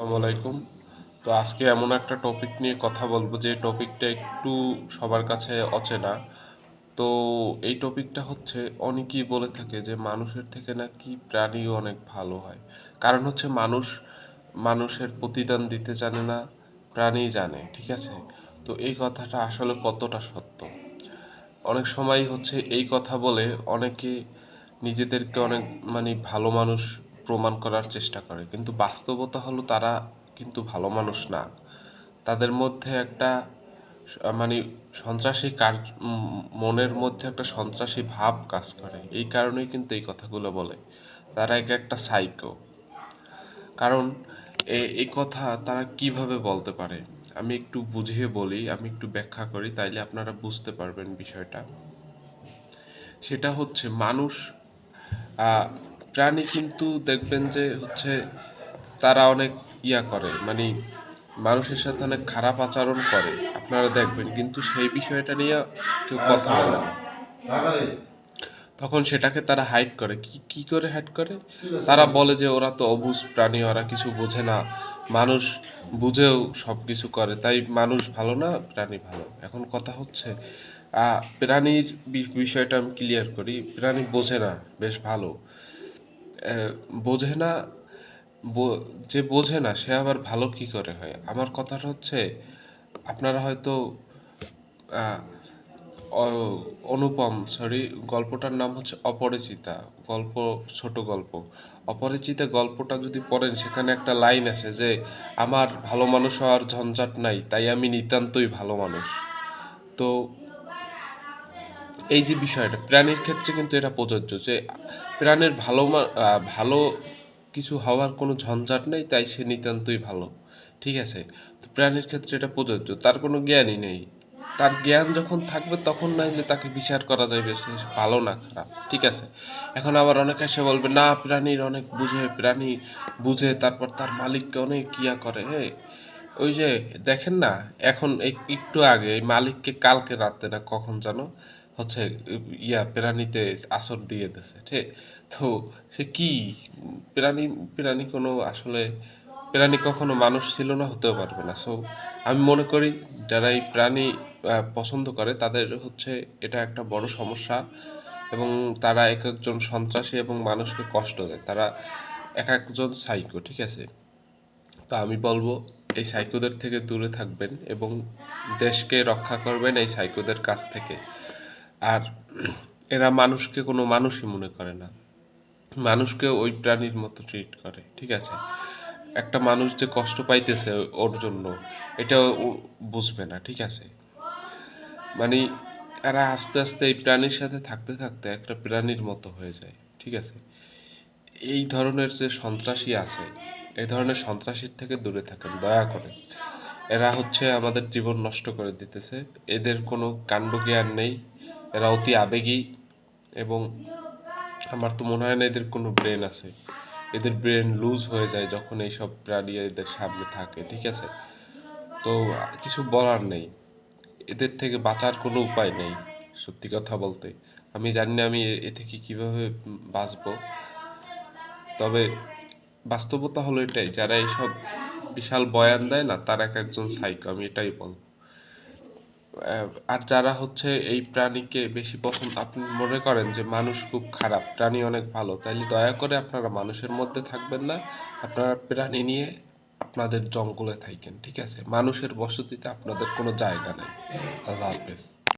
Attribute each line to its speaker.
Speaker 1: আসসালামু আলাইকুম। তো আজকে এমন একটা টপিক নিয়ে কথা বলবো যে টপিকটা একটু সবার কাছে অচেনা। তো এই টপিকটা হচ্ছে অনেকেই বলে থাকে যে মানুষের থেকে নাকি প্রাণীও অনেক ভালো হয়। কারণ হচ্ছে মানুষের প্রতিদান দিতে জানে না, প্রাণী জানে, ঠিক আছে? তো এই কথাটা আসলে কতটা সত্য? অনেক সময় হচ্ছে এই কথা বলে অনেকে নিজেদেরকে অনেক ভালো মানুষ প্রমাণ করার চেষ্টা করে, কিন্তু বাস্তবতা হলো তারা কিন্তু ভালো মানুষ না। তাদের মধ্যে একটা মানে সন্ত্রাসী কার্য মনের মধ্যে একটা সন্ত্রাসী ভাব কাজ করে, এই কারণেই কিন্তু এই কথাগুলো বলে। তারা একটা সাইকো। কারণ এই কথা তারা কিভাবে বলতে পারে, আমি একটু বুঝিয়ে বলি, আমি একটু ব্যাখ্যা করি, তাইলে আপনারা বুঝতে পারবেন বিষয়টা। সেটা হচ্ছে মানুষ, প্রাণী কিন্তু দেখবেন যে হচ্ছে তারা অনেক করে, মানুষের সাথে অনেক খারাপ আচরণ করে, আপনারা দেখবেন, কিন্তু সেই বিষয়টা নিয়ে কেউ কথা বলে না। তখন সেটাকে তারা হাইড করে। কি কি করে হাইড করে? তারা বলে যে ওরা তো অবুঝ প্রাণী, ওরা কিছু বোঝে না, মানুষ বুঝেও সব কিছু করে, তাই মানুষ ভালো না, প্রাণী ভালো। এখন কথা হচ্ছে, প্রাণীর বিষয়টা আমি ক্লিয়ার করি। প্রাণী বোঝে না, বেশ ভালো। বোঝে না, যে বোঝে না সে আবার ভালো কি করে হয়? আমার কথাটা হচ্ছে, আপনারা হয়তো আহ, অনুপম, সরি, গল্পটার নাম হচ্ছে অপরিচিতা। গল্প, ছোট গল্প। অপরিচিতা গল্পটা যদি পড়েন, সেখানে একটা লাইন আছে যে আমার ভালো মানুষ হওয়ার ঝঞ্ঝাট নাই, তাই আমি নিতান্তই ভালো মানুষ। তো এই যে বিষয়টা প্রাণীর ক্ষেত্রে কিন্তু এটা প্রযোজ্য যে প্রাণের ভালো কিছু হওয়ার কোনো ঝঞ্ঝাট নেই, তাই সে নিতান্তই ভালো, ঠিক আছে? তো প্রাণীর ক্ষেত্রে এটা প্রযোজ্য। তার কোনো জ্ঞানই নেই, তার জ্ঞান যখন থাকবে তখন নাইলে তাকে বিচার করা যাবে সে ভালো না খারাপ, ঠিক আছে? এখন আবার অনেকে এসে বলবে না, প্রাণীর অনেক বুঝে, প্রাণী বুঝে, তারপর তার মালিককে অনেক করে। হ্যাঁ, ওই যে দেখেন না, এখন একটু আগে এই মালিককে কালকে রাতে না কখন জানো হচ্ছে প্রাণীতে আসর দিয়ে দিছে, ঠিক? তো সে কি প্রাণী? প্রাণী কোনো আসলে প্রাণী কখনো মানুষ ছিল না, হতেও পারবে না। সো আমি মনে করি যারা এই প্রাণী পছন্দ করে তাদের হচ্ছে এটা একটা বড় সমস্যা, এবং তারা এক একজন সন্ত্রাসী এবং মানুষকে কষ্ট দেয়, তারা এক একজন সাইকো, ঠিক আছে? তো আমি বলবো এই সাইকোদের থেকে দূরে থাকবেন এবং দেশকে রক্ষা করবেন এই সাইকোদের কাছ থেকে। আর এরা মানুষকে কোনো মানুষই মনে করে না, মানুষকে ওই প্রাণীর মতো ট্রিট করে, ঠিক আছে? একটা মানুষ যে কষ্ট পাইতেছে ওর জন্য, এটা ও বুঝবে না, ঠিক আছে? মানে এরা আস্তে আস্তে এই প্রাণীর সাথে থাকতে থাকতে একটা প্রাণীর মতো হয়ে যায়, ঠিক আছে? এই ধরনের যে সন্ত্রাসী আছে, এই ধরনের সন্ত্রাসীর থেকে দূরে থাকেন দয়া করে। এরা হচ্ছে আমাদের জীবন নষ্ট করে দিতেছে। এদের কোনো কাণ্ডজ্ঞান নেই, এরা অতি আবেগী, এবং আমার তো মনে হয় না এদের কোনো ব্রেন আছে। এদের ব্রেন লুজ হয়ে যায় যখন এইসব প্রাণী এদের সামনে থাকে, ঠিক আছে? তো কিছু বলার নেই, এদের থেকে বাঁচার কোনো উপায় নেই। সত্যি কথা বলতে আমি জানি না আমি এ থেকে কিভাবে বাঁচবো। তবে বাস্তবতা হলো এটাই, যারা এইসব বিশাল বয়ান দেয় না, তার এক একজন সাইকো, আমি এটাই বলবো। আর যারা হচ্ছে এই প্রাণীকে বেশি পছন্দ, আপনি মনে করেন যে মানুষ খুব খারাপ, প্রাণী অনেক ভালো, তাইলে দয়া করে আপনারা মানুষের মধ্যে থাকবেন না, আপনারা প্রাণী নিয়ে আপনাদের জঙ্গলে থাকেন, ঠিক আছে? মানুষের বসতিতে আপনাদের কোনো জায়গা নেই। আল্লাহ হাফেজ।